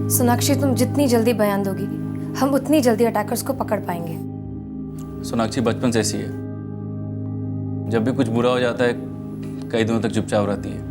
सोनाक्षी, तुम जितनी जल्दी बयान दोगी हम उतनी जल्दी अटैकर्स को पकड़ पाएंगे। सोनाक्षी बचपन से ऐसी है, जब भी कुछ बुरा हो जाता है कई दिनों तक चुपचाप रहती है।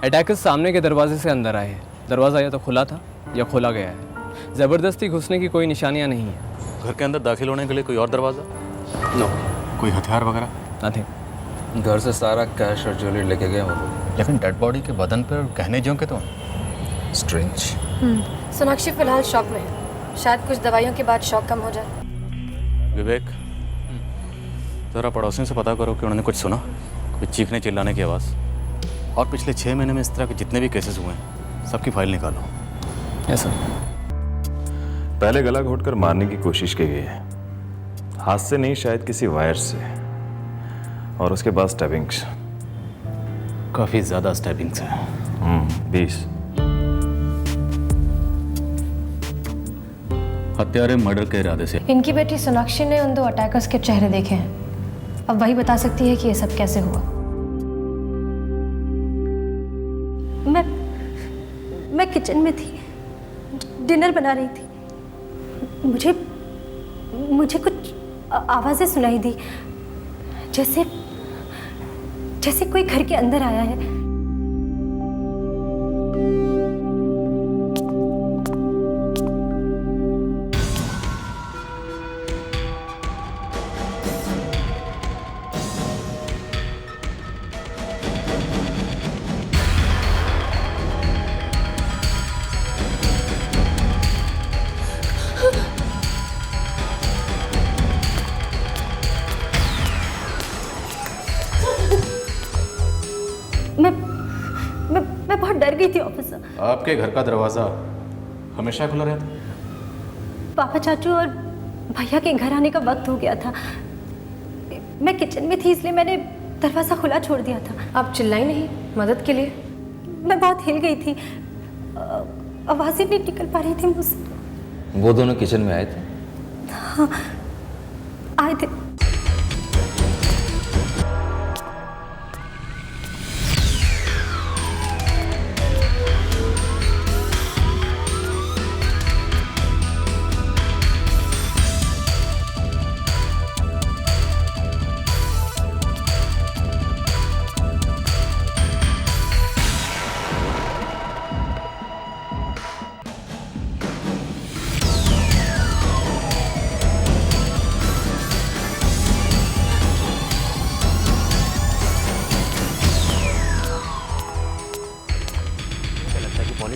अटैकर्स सामने के दरवाजे से अंदर आए हैं। दरवाज़ा या तो खुला था या खोला गया है। ज़बरदस्ती घुसने की कोई निशानियां नहीं है। घर के अंदर दाखिल होने के लिए कोई और दरवाज़ा? नो, कोई हथियार वगैरह? नथिंग। घर से सारा कैश और ज्वेलरी लेके गए वो लोग। लेकिन डेड बॉडी के बदन पर गहने ज्यों के तो स्ट्रेंज। सोनाक्षी फिलहाल शॉक में है, शायद कुछ दवाइयों के बाद शॉक कम हो जाए। विवेक, ज़रा पड़ोसियों से पता करो कि उन्होंने कुछ सुना, कुछ चीखने चिल्लाने की आवाज़। और पिछले 6 महीने में इस तरह के जितने भी केसेस हुए हैं सबकी फाइल निकालो। ऐसा पहले गला घोटकर मारने की कोशिश की गई है, हाथ से नहीं शायद किसी वायर से, और उसके बाद स्टैबिंग्स। काफ़ी ज़्यादा स्टैबिंग्स हैं। 20। हत्यारे मर्डर के इरादे से। इनकी बेटी सोनाक्षी ने उन 2 अटैकर्स के चेहरे देखे हैं। अब वही बता सकती है कि ये सब कैसे हुआ। मैं किचन में थी, डिनर बना रही थी। मुझे कुछ आवाज़ें सुनाई दी, जैसे कोई घर के अंदर आया है। मैं बहुत डर गई थी ऑफिसर। आपके घर का दरवाज़ा हमेशा खुला रहता? पापा चाचू और भैया के घर आने का वक्त हो गया था। मैं किचन में थी इसलिए मैंने दरवाज़ा खुला छोड़ दिया था। आप चिल्लाई नहीं मदद के लिए? मैं बहुत हिल गई थी, आवाज़ें नहीं निकल पा रही थी मुझसे। वो दोनों किचन में आए थे? हाँ, आए थे।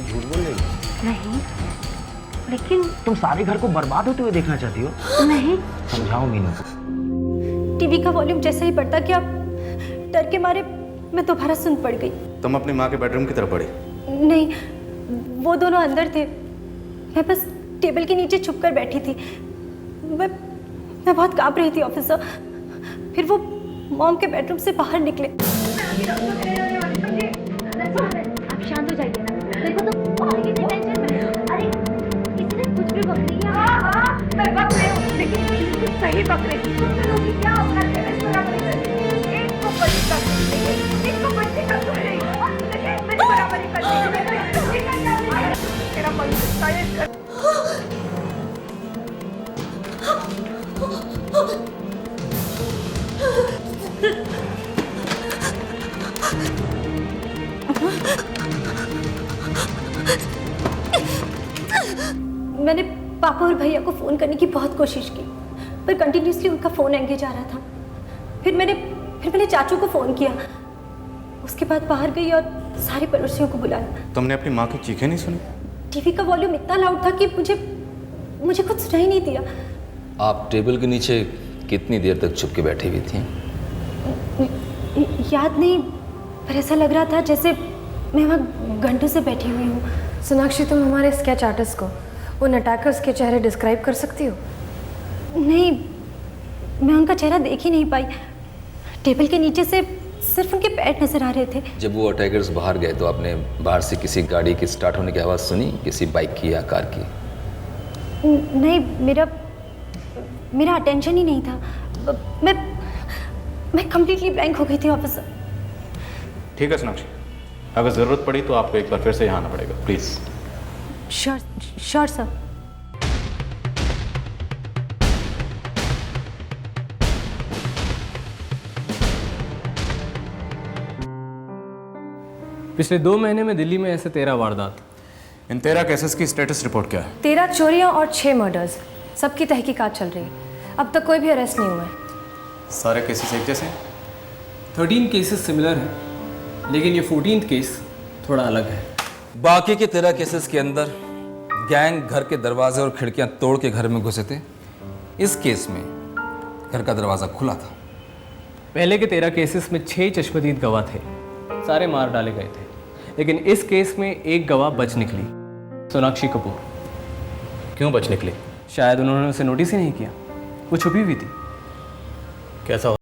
झूठ बोल रही हो? नहीं, लेकिन तुम सारे घर को बर्बाद होते हुए देखना चाहती हो? नहीं। समझाओ मीनू। टीवी का वॉल्यूम जैसे ही बढ़ता गया, डर के मारे मैं दोबारा सुन पड़ गई। तुम अपनी माँ के बेडरूम की तरफ बढ़ी? नहीं, वो दोनों अंदर थे। मैं बस टेबल के नीचे छुप कर बैठी थी। मैं बहुत कांप रही थी ऑफिसर। फिर वो मॉम के बेडरूम से बाहर निकले। आप शांत हो जाइए ना। देखो तो कितनी टेंशन में। अरे किसी ने कुछ भी बक रही है। हाँ, मैं बक रही हूँ, लेकिन बिल्कुल सही बक रही हूँ। तुम लोगों की क्या औकात है? मैं इस बराबरी कर रही हूँ। एक को बच्ची का एक को बच्ची का सुन रही हूँ। मेरी बराबरी कर रही हूँ। मेरा मन सुखता है। मैंने पापा और भैया को फ़ोन करने की बहुत कोशिश की, पर कंटिन्यूसली उनका फ़ोन एंगेज आ रहा था। फिर मैंने चाचू को फ़ोन किया। उसके बाद बाहर गई और सारे पड़ोसियों को बुलाया। तुमने अपनी माँ की चीखें नहीं सुनी? टीवी का वॉल्यूम इतना लाउड था कि मुझे कुछ सुनाई नहीं दिया। आप टेबल के नीचे कितनी देर तक छुप के बैठी हुई थी? याद नहीं, पर ऐसा लग रहा था जैसे मैं वहाँ घंटों से बैठी हुई हूँ। सोनाक्षी, तुम हमारे स्केच आर्टिस्ट को उन अटैकर्स के चेहरे डिस्क्राइब कर सकती हो? नहीं, मैं उनका चेहरा देख ही नहीं पाई। टेबल के नीचे से सिर्फ उनके पैर नजर आ रहे थे। जब वो अटैकर्स बाहर गए तो आपने बाहर से किसी गाड़ी की स्टार्ट होने की आवाज़ सुनी, किसी बाइक की या कार की? नहीं, मेरा अटेंशन ही नहीं था। मैं कंप्लीटली ब्लैंक हो गई थी ऑफिसर। ठीक है सोनाक्षी, अगर ज़रूरत पड़ी तो आपको एक बार फिर से यहाँ आना पड़ेगा, प्लीज़। Sure sir. पिछले 2 महीने में दिल्ली में ऐसे 13 वारदात। इन 13 केसेस की स्टेटस रिपोर्ट क्या है? 13 चोरियां और 6 मर्डर्स, सबकी तहकीकात चल रही है। अब तक कोई भी अरेस्ट नहीं हुआ है। सारे केसेस एक जैसे हैं? 13 केसेस सिमिलर हैं, लेकिन ये 14th केस थोड़ा अलग है। बाकी के 13 केसेस के अंदर गैंग घर के दरवाजे और खिड़कियां तोड़ के घर में घुसे थे। इस केस में घर का दरवाज़ा खुला था। पहले के 13 केसेस में 6 चश्मदीद गवाह थे, सारे मार डाले गए थे। लेकिन इस केस में एक गवाह बच निकली, सोनाक्षी कपूर। क्यों बच निकली? शायद उन्होंने उसे नोटिस ही नहीं किया, वो छुपी हुई थी। कैसा हो?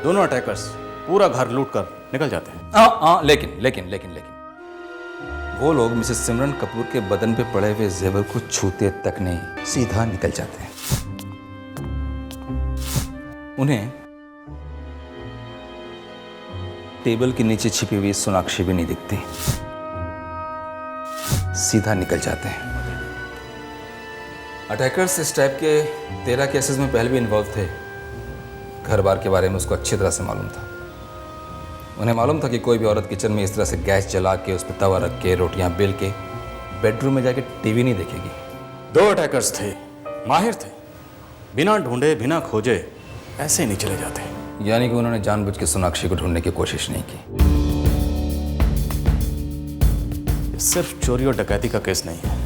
दोनों अटैकर्स पूरा घर लूट कर निकल जाते हैं। लेकिन वो लोग मिसेस सिमरन कपूर के बदन पे पड़े हुए जेवर को छूते तक नहीं, सीधा निकल जाते हैं। उन्हें टेबल के नीचे छिपी हुई सोनाक्षी भी नहीं दिखती, सीधा निकल जाते हैं। अटैकर्स इस टाइप के 13 केसेस में पहले भी इन्वॉल्व थे। घर बार के बारे में उसको अच्छी तरह से मालूम था। उन्हें मालूम था कि कोई भी औरत किचन में इस तरह से गैस जला के उस पर तवा रख के रोटियां बेल के बेडरूम में जाके टीवी नहीं देखेगी। 2 अटैकर्स थे, माहिर थे, बिना ढूंढे बिना खोजे ऐसे नहीं चले जाते। यानी कि उन्होंने जानबूझ के सोनाक्षी को ढूंढने की कोशिश नहीं की। ये सिर्फ चोरी और डकैती का केस नहीं है।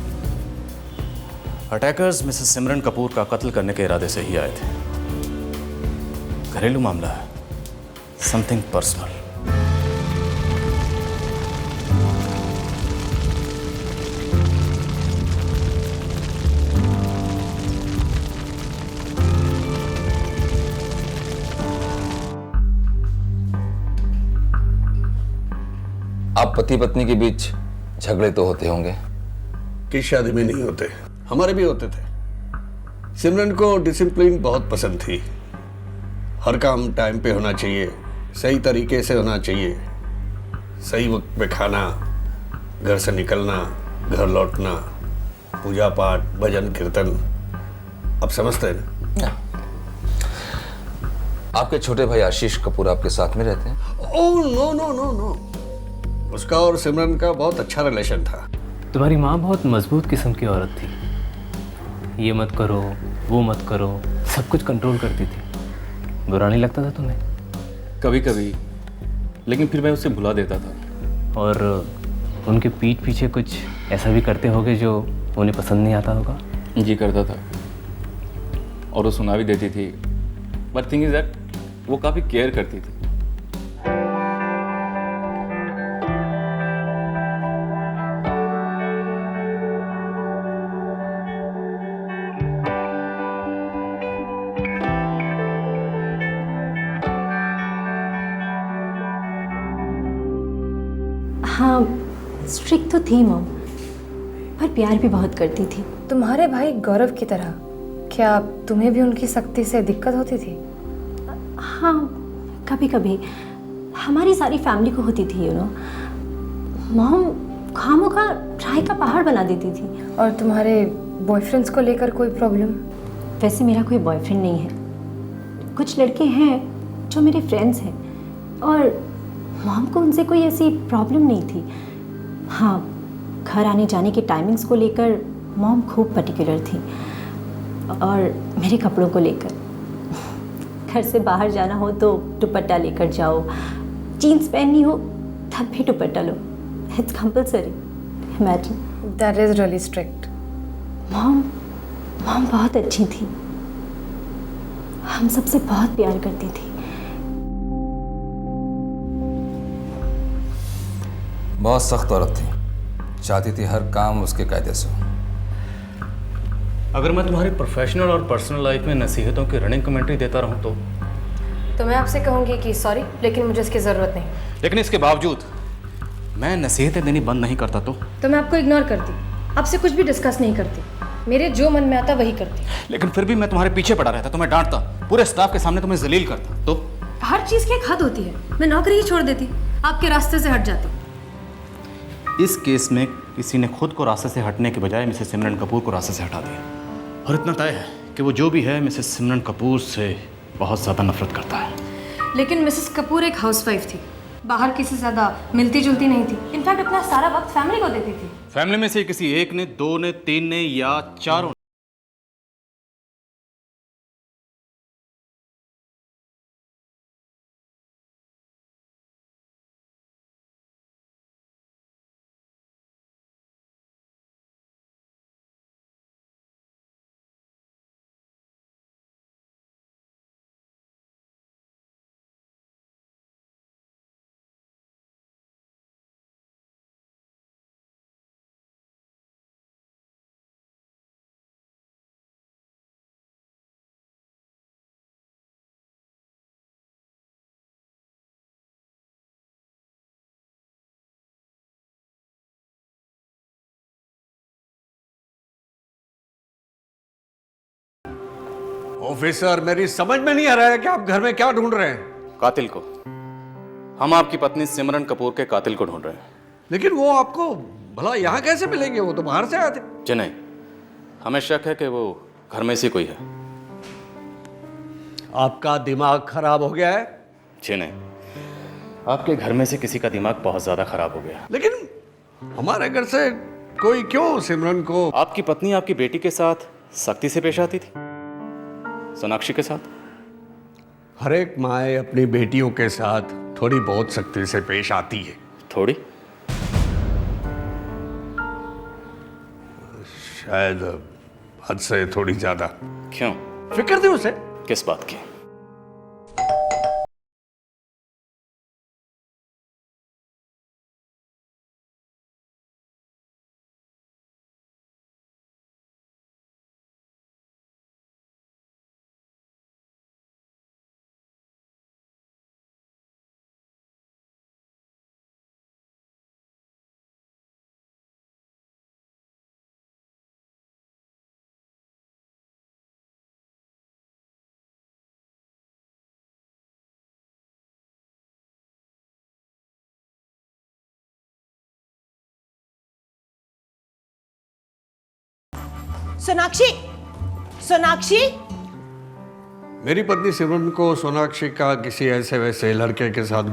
अटैकर्स मिसेस सिमरन कपूर का कत्ल करने के इरादे से ही आए थे। घरेलू मामला है, समथिंग पर्सनल। आप पति पत्नी के बीच झगड़े तो होते होंगे? किस शादी में नहीं होते, हमारे भी होते थे। सिमरन को डिसिप्लिन बहुत पसंद थी। हर काम टाइम पे होना चाहिए, सही तरीके से होना चाहिए, सही वक्त पे खाना, घर से निकलना, घर लौटना, पूजा पाठ, भजन कीर्तन। आप समझते हैं ना? आपके छोटे भाई आशीष कपूर आपके साथ में रहते हैं? Oh no no no no, उसका और सिमरन का बहुत अच्छा रिलेशन था। तुम्हारी माँ बहुत मजबूत किस्म की औरत थी। ये मत करो, वो मत करो, सब कुछ कंट्रोल करती थी। बुरा नहीं लगता था तुम्हें? कभी कभी, लेकिन फिर मैं उसे भुला देता था। और उनके पीठ पीछे कुछ ऐसा भी करते होगे जो उन्हें पसंद नहीं आता होगा? जी करता था, और वो सुना भी देती थी। बट थिंग इज दैट वो काफ़ी केयर करती थी। स्ट्रिक्ट तो थी मॉम, पर प्यार भी बहुत करती थी। तुम्हारे भाई गौरव की तरह क्या तुम्हें भी उनकी सख्ती से दिक्कत होती थी? हाँ, कभी कभी हमारी सारी फैमिली को होती थी, मॉम खामोखा ट्राई का पहाड़ बना देती थी। और तुम्हारे बॉयफ्रेंड्स को लेकर कोई प्रॉब्लम? वैसे मेरा कोई बॉयफ्रेंड नहीं है, कुछ लड़के हैं जो मेरे फ्रेंड्स हैं, और मॉम को उनसे कोई ऐसी प्रॉब्लम नहीं थी। हाँ, घर आने जाने के टाइमिंग्स को लेकर मॉम खूब पर्टिकुलर थी, और मेरे कपड़ों को लेकर घर से बाहर जाना हो तो दुपट्टा लेकर जाओ, जीन्स पहननी हो तब भी दुपट्टा लो, it's compulsory. Imagine. That is really strict. Mom बहुत अच्छी थी, हम सबसे बहुत प्यार करती थी। बहुत सख्त औरत थी, चाहती थी हर काम उसके कायदे से हो। अगर मैं तुम्हारी प्रोफेशनल और पर्सनल लाइफ में नसीहतों की रनिंग कमेंट्री देता रहूं तो मैं आपसे कहूँगी कि सॉरी, लेकिन मुझे इसकी ज़रूरत नहीं। लेकिन इसके बावजूद मैं नसीहतें देनी बंद नहीं करता तो मैं आपको इग्नोर करती, आपसे कुछ भी डिस्कस नहीं करती, मेरे जो मन में आता वही करती। लेकिन फिर भी मैं तुम्हारे पीछे पड़ा रहता, तुम्हें डांटता, पूरे स्टाफ के सामने तुम्हें जलील करता। तो हर चीज़ की एक हद होती है, मैं नौकरी ही छोड़ देती, आपके रास्ते से हट जाती। इस केस में किसी ने खुद को रास्ते से हटने के बजाय मिसेस सिमरन कपूर को रास्ते से हटा दिया, और इतना तय है कि वो जो भी है मिसेस सिमरन कपूर से बहुत ज़्यादा नफरत करता है। लेकिन मिसेस कपूर एक हाउसवाइफ थी, बाहर किसी से ज़्यादा मिलती जुलती नहीं थी, इनफैक्ट अपना सारा वक्त फैमिली को देती थी। फैमिली में से किसी एक ने, दो ने, तीन ने या चारों ऑफिसर, मेरी समझ में नहीं आ रहा है कि आप घर में क्या ढूंढ रहे हैं। कातिल को। हम आपकी पत्नी सिमरन कपूर के कातिल को ढूंढ रहे हैं। लेकिन वो आपको भला यहाँ कैसे मिलेंगे, वो तो बाहर से आए थे। जी नहीं, हमें शक है कि वो घर में से कोई है। आपका दिमाग खराब हो गया है? जी नहीं, आपके घर में से किसी का दिमाग बहुत ज्यादा खराब हो गया। लेकिन हमारे घर से कोई क्यों सिमरन को? आपकी पत्नी आपकी बेटी के साथ सख्ती से पेश आती थी, सोनाक्षी के साथ। हर एक माँ अपनी बेटियों के साथ थोड़ी बहुत सख्ती से पेश आती है। थोड़ी? शायद हद से थोड़ी ज्यादा। क्यों? फिक्र थी उसे। किस बात की? सोनाक्षी, सोनाक्षी। मेरी पत्नी सिमरन को सोनाक्षी का किसी ऐसे वैसे लड़के के साथ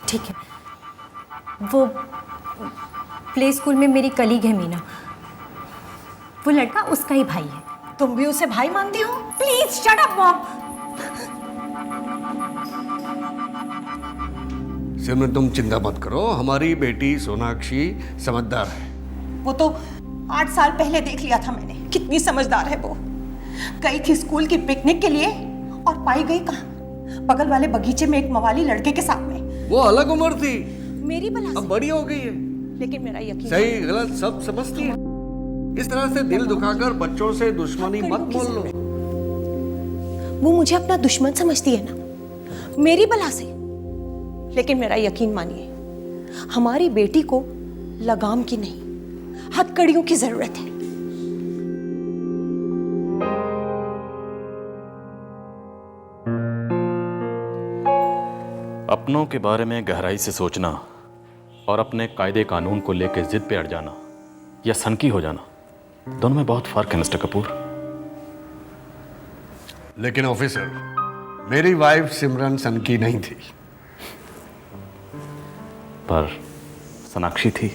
ठीक है, वो प्ले स्कूल में मेरी कलीग है मीना, वो लड़का उसका ही भाई है। तुम भी उसे भाई मानती हो? Please shut up mom. Simran तुम चिंता मत करो, हमारी बेटी सोनाक्षी समझदार है। वो तो 8 साल पहले देख लिया था मैंने, कितनी समझदार है वो। गई थी स्कूल की पिकनिक के लिए और पाई गई कहाँ? बगल वाले बगीचे में एक मवाली लड़के के साथ में। वो अलग उम्र थी, मेरी बला अब बड़ी हो गई है, लेकिन मेरा यकीन सही गलत सब समझती है। इस तरह से दिल दुखाकर बच्चों से दुश्मनी मत बोल लो। वो मुझे अपना दुश्मन समझती है ना, मेरी बला से। लेकिन मेरा यकीन मानिए, हमारी बेटी को लगाम की नहीं, हथकड़ियों की जरूरत है। अपनों के बारे में गहराई से सोचना और अपने कायदे कानून को लेकर जिद पे अड़ जाना या सनकी हो जाना, दोनों में बहुत फर्क है मिस्टर कपूर। लेकिन ऑफिसर, मेरी वाइफ सिमरन सनकी नहीं थी। पर सोनाक्षी थी।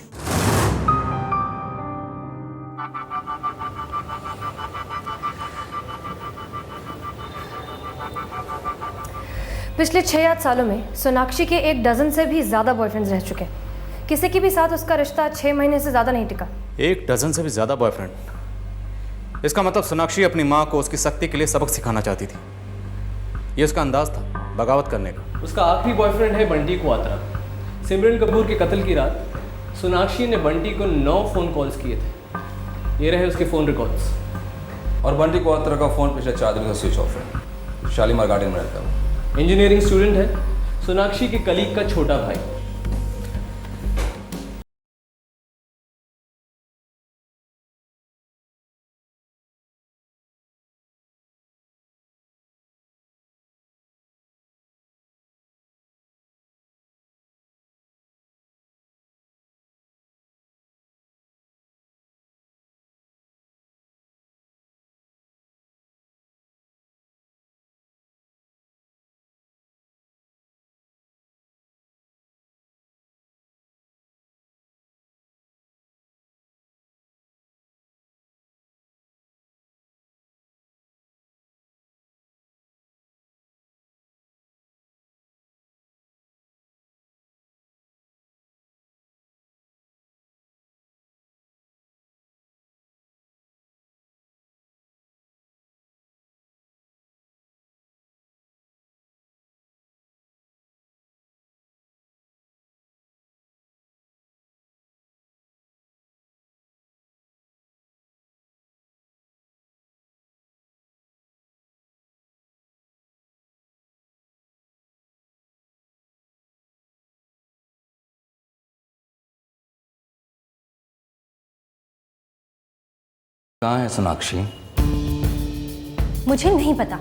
पिछले 6 सालों में सोनाक्षी के 1 डजन से भी ज़्यादा बॉयफ्रेंड्स रह चुके हैं। किसी के भी साथ उसका रिश्ता 6 महीने से ज़्यादा नहीं टिका। 1 डजन से भी ज़्यादा बॉयफ्रेंड? इसका मतलब सोनाक्षी अपनी माँ को उसकी सख्ती के लिए सबक सिखाना चाहती थी। ये उसका अंदाज था बगावत करने का। उसका आखिरी बॉयफ्रेंड है बंटी क्वात्रा। सिमरन कपूर के कत्ल की रात सोनाक्षी ने बंटी को 9 फ़ोन कॉल्स किए थे। ये रहे उसके फ़ोन रिकॉर्ड्स। और बंटी क्वात्रा का फ़ोन पिछले 4 दिन का स्विच ऑफ है। शालीमार गार्डन में रहता है। इंजीनियरिंग स्टूडेंट है, सोनाक्षी के कलीग का छोटा भाई। कहाँ है सोनाक्षी? मुझे नहीं पता।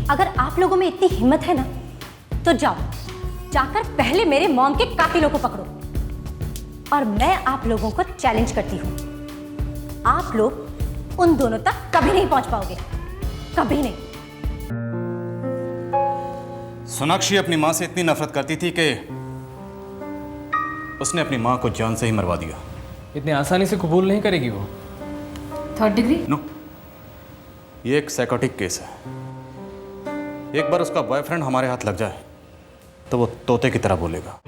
अगर आप लोगों में इतनी हिम्मत है ना, तो जाओ, जाकर पहले मेरे मॉम के कातिलों को पकड़ो। और मैं आप लोगों को चैलेंज करती हूं, आप लोग उन दोनों तक कभी नहीं पहुंच पाओगे, कभी नहीं। सोनाक्षी अपनी माँ से इतनी नफरत करती थी कि उसने अपनी माँ को जान से ही मरवा दिया। इतने आसानी से कबूल नहीं करेगी वो। 3rd degree? नो, ये एक साइकोटिक केस है। एक बार उसका बॉयफ्रेंड हमारे हाथ लग जाए तो वो तोते की तरह बोलेगा।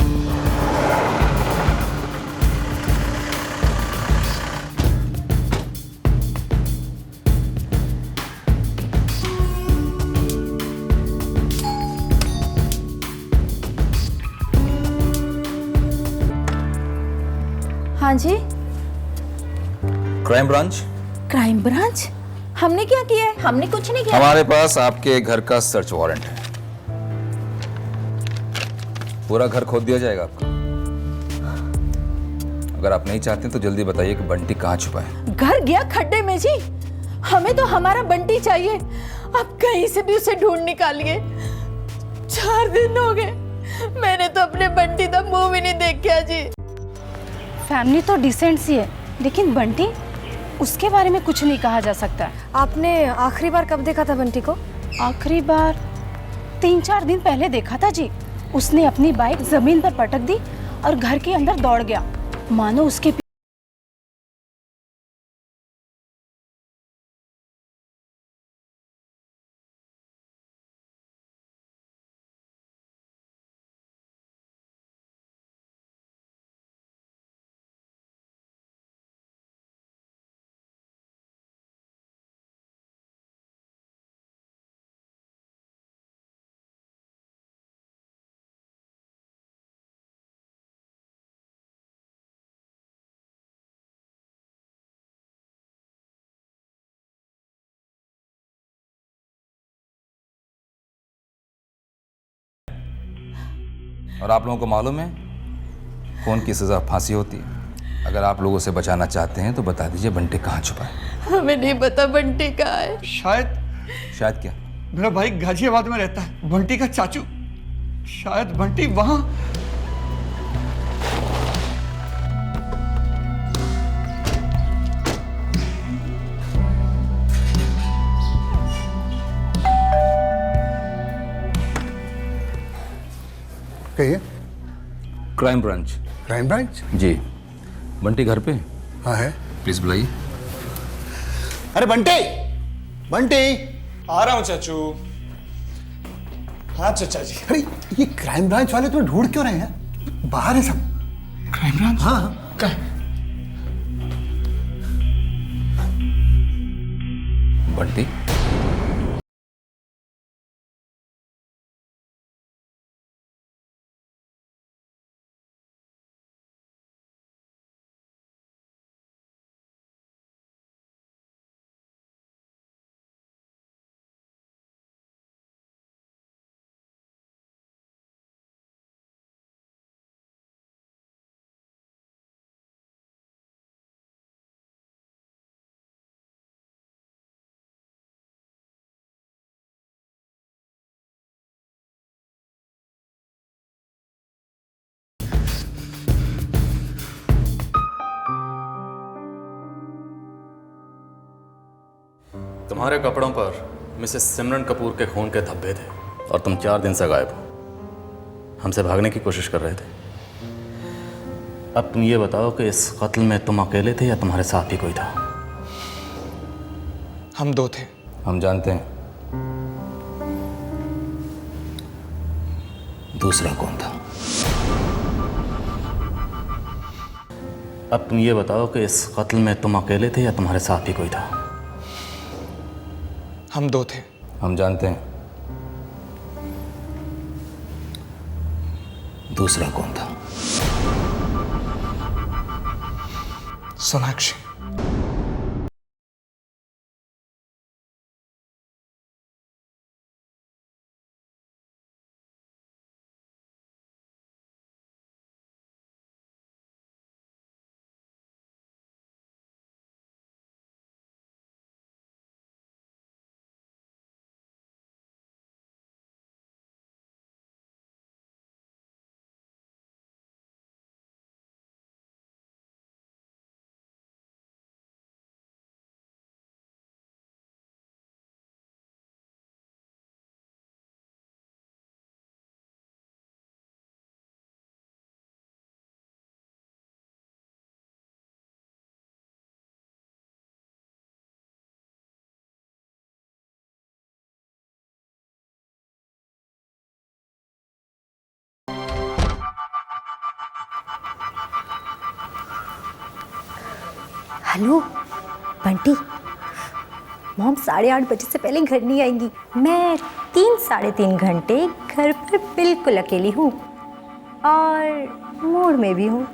हाँ जी, क्राइम ब्रांच? Crime branch? हमने क्या किया है? हमने कुछ नहीं किया। हमारे पास आपके घर का सर्च वारंट है। पूरा घर खोद दिया जाएगा आपका। अगर आप नहीं चाहते तो जल्दी बताइए कि बंटी कहाँ छुपा है। घर गया खड्डे में जी। हमें तो हमारा बंटी चाहिए। अब कहीं से भी उसे ढूंढ निकालिए। 4 दिन हो गए, मैंने तो अपने बंटी का मुंह भी नहीं देखा जी। फैमिली तो डिसेंट सी है, लेकिन बंटी, उसके बारे में कुछ नहीं कहा जा सकता। आपने आखिरी बार कब देखा था बंटी को? आखिरी बार 3-4 दिन पहले देखा था जी। उसने अपनी बाइक जमीन पर पटक दी और घर के अंदर दौड़ गया, मानो उसके और आप लोगों को मालूम है खून की सज़ा फांसी होती है। अगर आप लोगों से बचाना चाहते हैं तो बता दीजिए बंटी कहाँ छुपा है। हमें नहीं पता बंटी कहाँ है। शायद क्या? मेरा भाई गाजियाबाद में रहता है, बंटी का चाचू। शायद बंटी वहां। कहिए। Crime branch. Crime branch? जी। बंटी घर पे? हाँ है। प्लीज बुलाइए। अरे बंटी, बंटी। आ रहा हूँ चाचू। हाँ चाचा जी। अरे ये क्राइम ब्रांच वाले तुम्हें ढूंढ क्यों रहे हैं? बाहर है सब। Crime branch? हाँ। क्या? बंटी? तुम्हारे कपड़ों पर मिसेस सिमरन कपूर के खून के धब्बे थे और तुम 4 दिन से गायब हो। हमसे भागने की कोशिश कर रहे थे। अब तुम ये बताओ कि इस कत्ल में तुम अकेले थे या तुम्हारे साथ भी कोई था? हम 2 थे। हम जानते हैं। दूसरा कौन था? अब तुम ये बताओ कि इस कत्ल में तुम अकेले थे या तुम्हारे साथ भी कोई था? हम 2 थे। हम जानते हैं। दूसरा कौन था? सोनाक्षी। हेलो बंटी, मॉम 8:30 बजे से पहले घर नहीं आएंगी। मैं 3-3.5 घंटे घर पर बिल्कुल अकेली हूँ और मूड में भी हूँ।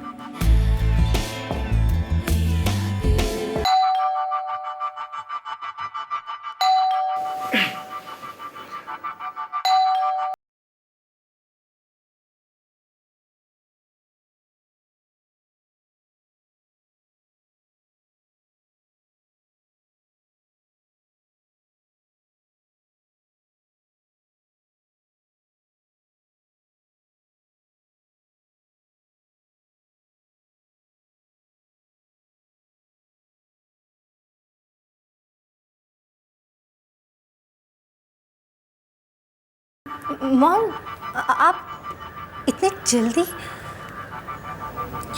मॉम, आप इतने जल्दी?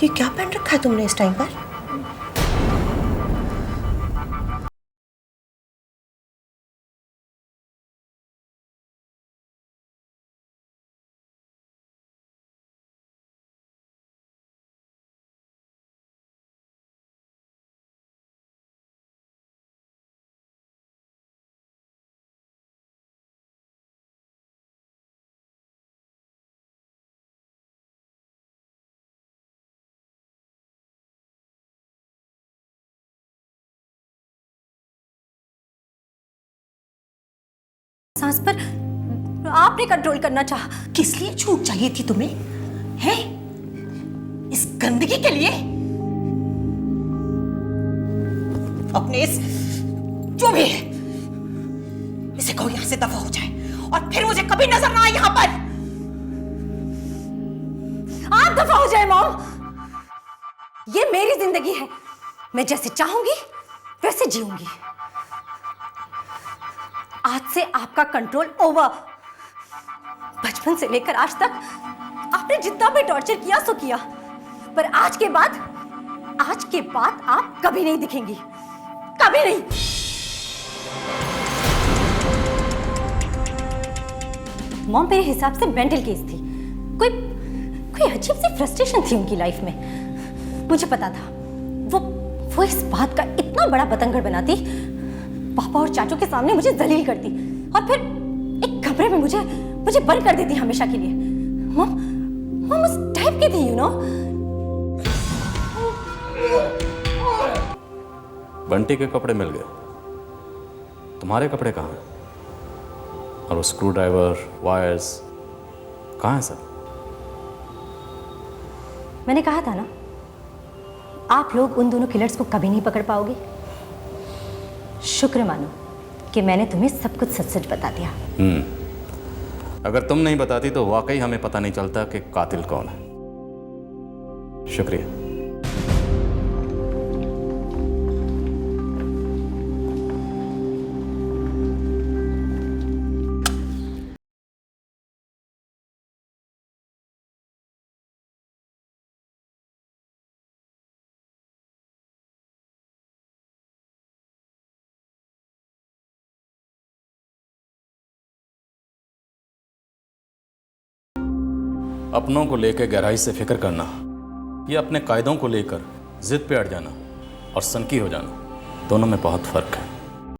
ये क्या पहन रखा है तुमने इस टाइम पर? सांस पर आपने कंट्रोल करना चाहा। किस लिए छूट चाहिए थी तुम्हें? है इस गंदगी के लिए? अपने इस जो भी है इसे कहो यहां से दफा हो जाए और फिर मुझे कभी नजर ना आए यहां पर। आप दफा हो जाए मॉम। ये मेरी जिंदगी है, मैं जैसे चाहूंगी वैसे जीऊंगी। आज से आपका कंट्रोल ओवर। बचपन से लेकर आज तक आपने जितना भी टॉर्चर किया सो किया, पर आज के बाद आप कभी नहीं दिखेंगी, कभी नहीं। मॉम मेरे हिसाब से मेंटल केस थी, कोई अजीब सी फ्रस्ट्रेशन थी उनकी लाइफ में। मुझे पता था वो इस बात का इतना बड़ा बतंगड़ बनाती, पापा और चाचू के सामने मुझे जलील करती और फिर एक कमरे में मुझे बंद कर देती हमेशा के लिए। मॉम उस टाइप की थी, यू नो। बंटी के कपड़े मिल गए, तुम्हारे कपड़े कहाँ हैं? और वो स्क्रू ड्राइवर, वायर्स कहाँ हैं सब? मैंने कहा था ना, आप लोग उन दोनों किलर्स को कभी नहीं पकड़ पाओगे। शुक्र मानो कि मैंने तुम्हें सब कुछ सच सच बता दिया। अगर तुम नहीं बताती तो वाकई हमें पता नहीं चलता कि कातिल कौन है। शुक्रिया। अपनों को लेकर गहराई से फिक्र करना या अपने कायदों को लेकर जिद पे अड़ जाना और सनकी हो जाना, दोनों में बहुत फर्क है।